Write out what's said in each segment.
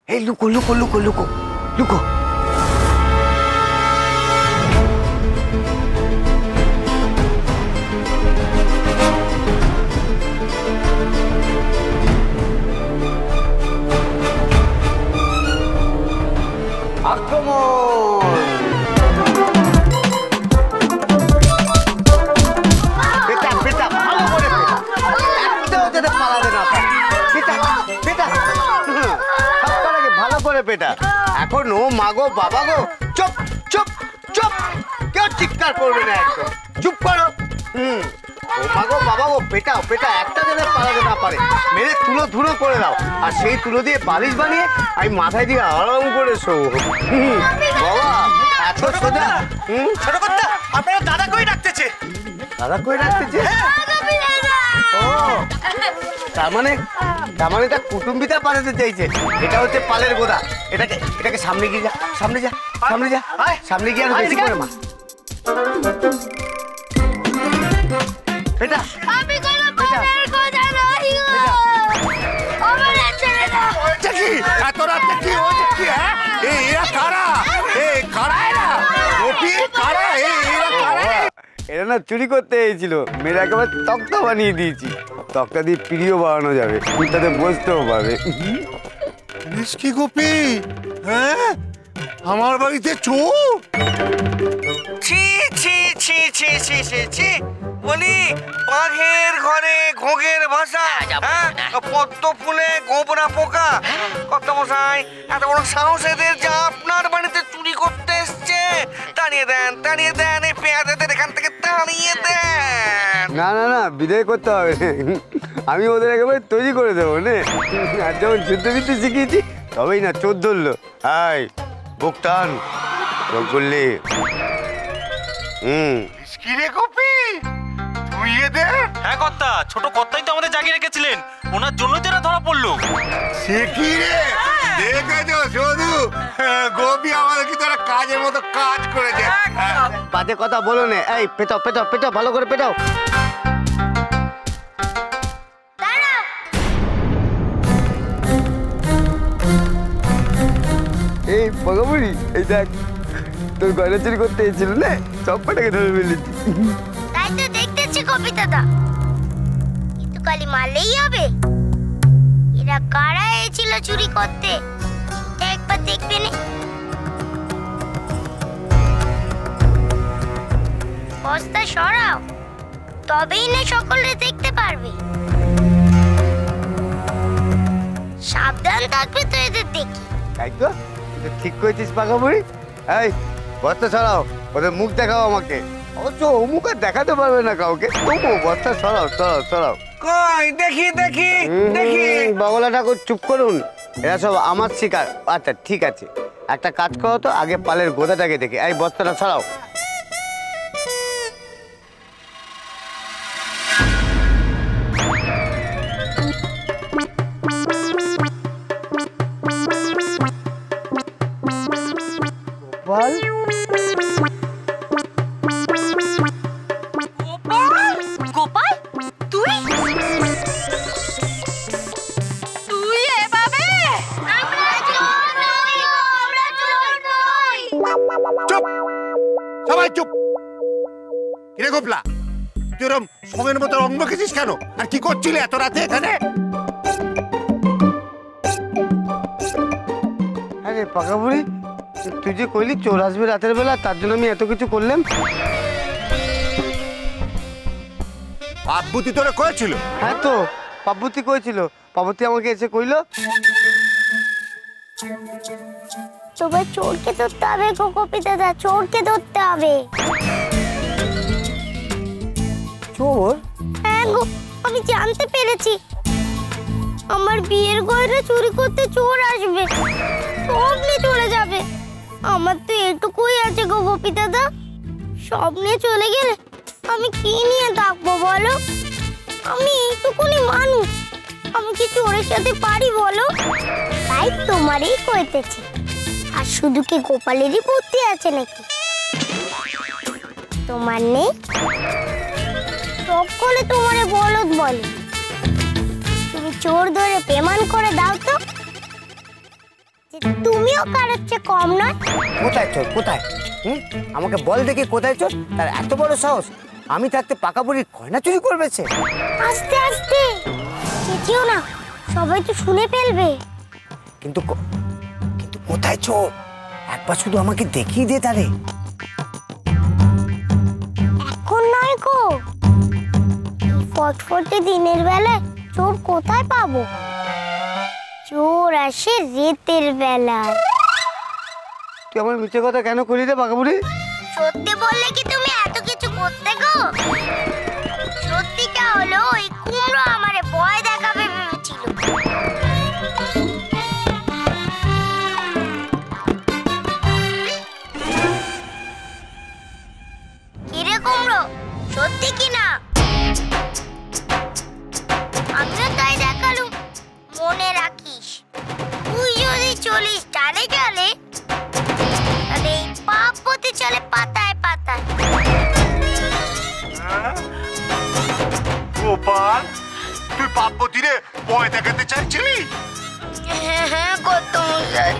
এই লুকো লুকো লুকো লুকো লুকো। এখনো মাগো বাবা গো, চুপ চুপ চুপ, কেউ চিৎকার করবে না, একদম চুপ করো। ও মাগো বাবা গো, পেটাও পেটা, একটা যেন পালাতে না পারে, মেরে তুলো ধুলো করে দাও, আর সেই তুলো দিয়ে বালিশ বানিয়ে আমি মাথায় দিয়ে আরাম করে শো। বাবা এত সোজা। ছোট কথা, আপনারা দাদা কই ডাকতেছে? দাদা কই ডাকতেছে? ও তার মানে এটা কুটুম্বিতা পাঠাতে চাইছে। এটা হচ্ছে পালের গোদা। এটাকে সামনে গিয়ে যা, সামনে যা, সামনে যা, সামনে গিয়ে আর বেশি করে মা। এটা আমি কোনো পালের গোদা নই গো, আমারে ছেড়ে দাও। ওইটা কি এত রাতে কি হচ্ছে কি? হ্যাঁ এরা কারা? কারা এরা? গোপী কারা? এরা কারা? এরা না চুরি করতে এসেছিল, মেয়েরা একেবারে তক্তা বানিয়ে দিয়েছি। তক্তা দিয়ে পিড়িও বানানো যাবে, তুই তাতে বসতেও পারবে। কি গোপী? হ্যাঁ আমার বাড়িতে চোর? ছি ছি ছি ছি ছি ছি ছি, বলি বাঘের ঘরে ঘোগের ভাষা, হ্যাঁ পদ্ম ফুলে গোবরা পোকা। কত মশাই, এত বড় সাহস এদের যা আপনার বাড়িতে চুরি করতে এসছে? তাড়িয়ে দেন এই পেঁয়াজেদের এখান থেকে তাড়িয়ে দেন। না না না, বিদায় করতে হবে, আমি ওদের একেবারে তৈরি করে দেবো নে। আর যখন যুদ্ধবিদ্যা শিখিয়েছি তবেই না চোর ধরলো। হাই বুক টান করলে। কি রে গোপী, তুই এদের? হ্যাঁ কর্তা, ছোট কর্তাই তো আমাদের জাগিয়ে রেখেছিলেন, ওনার জন্যই তো এরা ধরা পড়লো। সে কি রে, দেখেছো শুধু গোপী আমাদের কি তারা কাজের মতো কাজ করেছে। বাজে কথা বলো না, এই পেটাও পেটাও পেটাও, ভালো করে পেটাও। এই বগাবুড়ি, এই দেখ তোর গয়না চুরি করতে এসেছিল না, সব পাটাকে ধরে ফেলেছি। তাই তো দেখতেছি কপি দাদা, কিন্তু খালি মারলেই হবে? এরা কারা এসেছিল চুরি করতে, একবার দেখবে না? বস্তা সরাও, তবেই না সকলে দেখতে পারবে। সাবধান থাকবে তো এদের দেখি। তাই তো ঠিক করেছিস পাকাবুড়ি। এই বস্তা সরাও, ওদের মুখ দেখাও আমাকে। অবশ্য ও মুখ আর দেখাতে পারবে না কাউকে, তবু বস্তা সরাও সরাও সরাও। কই দেখি দেখি দেখি। বগলা ঠাকুর চুপ করুন, এরা সব আমার শিকার। আচ্ছা ঠিক আছে, একটা কাজ করো তো, আগে পালের গোদাটাকে দেখে। এই বস্তাটা সরাও। গোপাল, তুই এভাবে? আমরা চোর নই, আমরা চোর নই। চুপ, সবাই চুপ। কিরে গোপলা, তুই এরকম সময়ের মতো রং মেখেছিস কেন? আর কি করছিলি এত রাতে এখানে? আরে পাকাবুড়ি, তুই যে কইলি চোর আসবে রাতের বেলা, তার জন্য আমি এত কিছু করলাম। আব্বুতি তোরে করেছিল? হ্যাঁ তো, পার্বতী কইছিল, পার্বতী আমাকে এসে কইলো তবে চোরকে ধরতে হবে গো কপি দাদা, চোরকে ধরতে হবে। চোর? হ্যাঁ গো, আমি জানতে পেরেছি আমার বিয়ের গয়না চুরি করতে চোর আসবে, সব নিয়ে চলে যাবে। আমার তো এটুকুই আছে গো গোপী দাদা, সব নিয়ে চলে গেলে আমি কি নিয়ে থাকবো বলো? আমি এইটুকুনি মানুষ, আমি কি চোরের সাথে পারি বলো? তাই তোমারই কইতেছি। আর শুধু কি গোপালেরই বুদ্ধি আছে নাকি? তোমার নেই? সকলে তোমারে বলদ বলে। তুমি চোর ধরে পেমান করে দাও তো, তুমিও কারোর চেয়ে কম নয়। কোথায় চোর কোথায়? আমাকে বল দেখি কোথায় চোর? তার এত বড় সাহস আমি থাকতে পাকা বুড়ির গয়না চুরি করবে সে? আস্তে আস্তে, চেঁচিও না, সবাই তো শুনে ফেলবে। কিন্তু কিন্তু কোথায় চোর? একবার শুধু আমাকে দেখিয়ে দে তারে। এখন নয় গো, এই ফটফটে দিনের বেলায় চোর কোথায় পাবো? চোর আসে রাতের বেলায়। তুই আমার মিথ্যে কথা কেন করি রে পাকা বুড়ি? সত্যি বললে কি তুমি এত কিছু করতে গো? সত্যিটা হলো ওই কুমড়ো আমারে ভয় দেখাবে ভেবেছিল। কিরে কুমড়ো, সত্যি কি না? আমিও তাই দেখালুম। মনে রাখিস, তুই যদি চলিস চালে চালে, তাহলে এই পাপ পথে চলে পাতায় পাতায়। গোপাল, তুই পাপ্পতিরে ভয় দেখাতে চাইছিলি? হ্যাঁ হ্যাঁ কত মজার।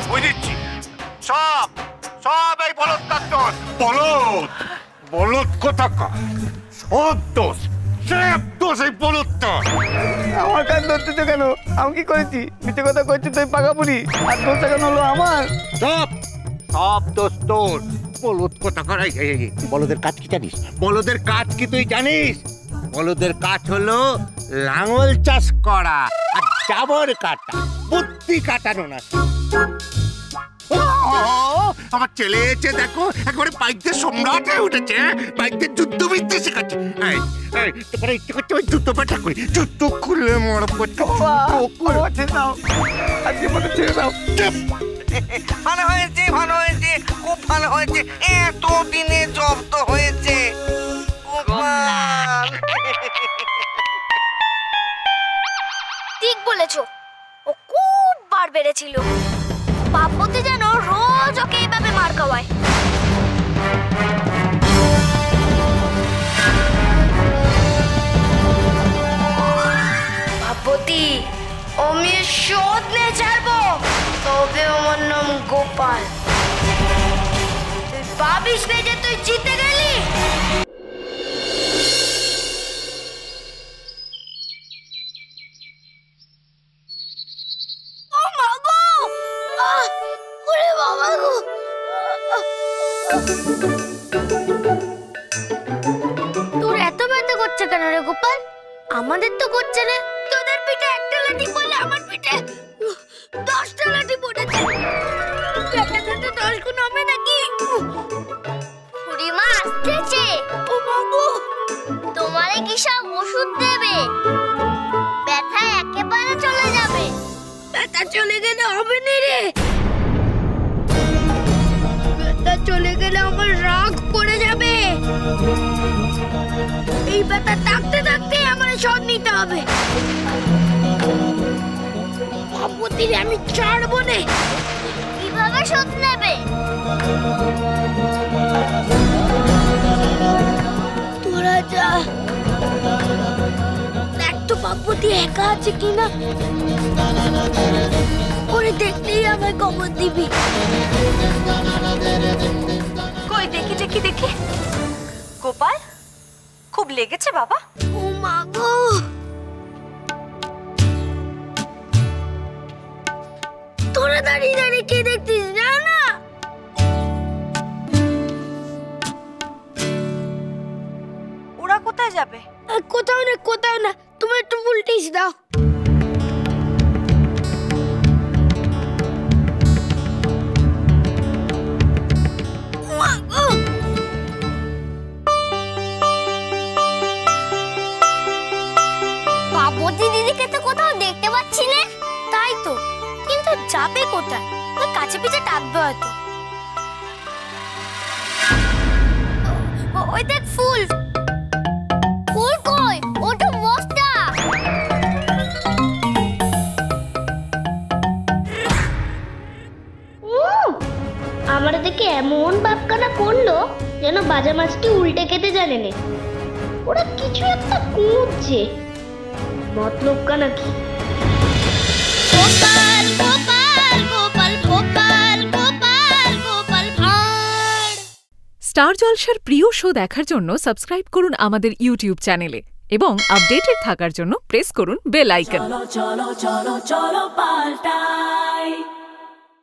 বুঝেছি, সব সব এই বলদ তার দোষ। বলদ বলদ কোথাকার, সব দোষ, সব দোষ এই বলদটা। আমার কাজ ধরতেছো কেন? আমি কি করেছি? মিথ্যে কথা করছি তুই পাকা বুড়ি, আর দোষটা কেন হলো আমার? সব সব দোষ তোর। বলদ কোথাকার। বলদের কাজ কি জানিস? বলদের কাজ কি তুই জানিস? বলদের কাজ হলো লাঙল চাষ করা আর জাবর কাটা, বুদ্ধি কাটানো না। আমার ছেলে এসে দেখো একবারে বাইকদের সম্রাট হয়ে উঠেছে, বাইকদের যুদ্ধবিদ্যা শেখাচ্ছে। তোমরা ইচ্ছে করছে ওই জুতো পাঠা করি, জুতো খুলে মরব করতে। ভালো হয়েছে, ভালো হয়েছে, খুব ভালো হয়েছে। এতদিনে জব্দ হয়েছে গোপাল। ঠিক বলেছো, ও খুব বার বেড়েছিল। পাপতে যেন রোজ ওকে এইভাবে মার খাওয়ায়। পাপতি, আমি শোধ নিয়ে ছাড়বো, তবে আমার নাম গোপাল। তুই ভাবিস না যে তুই জিতে গেলি। ও মা গো! ওরে বাবা গো! তোর এত ব্যথা করছে কেন রে গোপাল? আমাদের তো করছে না। তোদের পিঠে একটা লাঠি পড়লে আমার পিঠে 10টা লাঠি পড়েছে। ব্যথাটা তো 10 গুণ হবে নাকি? খুড়িমা আসতেছে। ও মা গো! তোমারে কি সব ওষুধ দেবে? ব্যথা একেবারে চলে যাবে। ব্যথা চলে গেলে হবে না রে। ব্যথা চলে গেলে আমার রাগ পড়ে যাবে। এই ব্যথা থাকতে থাকতে আমার শোধ নিতে হবে। পাপতিরে আমি ছাড়বো না। কিভাবে শোধ নেবে? তোরা যা, দেখ তো পাপতি একা আছে কিনা। ওরে দেখলেই আমায় খবর দিবি। কই দেখি দেখি দেখি। গোপাল, খুব লেগেছে বাবা? ও মা গো! তোরা দাঁড়িয়ে দাঁড়িয়ে কে দেখতিস না? না ওরা কোথায় যাবে? কোথাও না, কোথাও না। তুমি একটু উল্টিস দাও। মা গো! পাপতি দিদিকে তো কোথাও দেখতে পাচ্ছি না। তাই তো, কিন্তু যাবে কোথায়? ওই কাছে পিছে ডাকবে হয়তো। ওই দেখ ফুল। ফুল কই? ওটা বস্তা। আমার দেখে এমন বাপকানা করলো যেন বাজা মাছটি উল্টে খেতে জানে না। ওরা কিছু একটা করছে, মতলবটা নাকি? গোপাল গোপাল গোপাল গোপাল গোপাল গোপাল ভাঁড়। স্টার জলসার প্রিয় শো দেখার জন্য সাবস্ক্রাইব করুন আমাদের ইউটিউব চ্যানেলে এবং আপডেটেড থাকার জন্য প্রেস করুন বেল আইকন। চলো চলো চলো চলো পাল্টাই।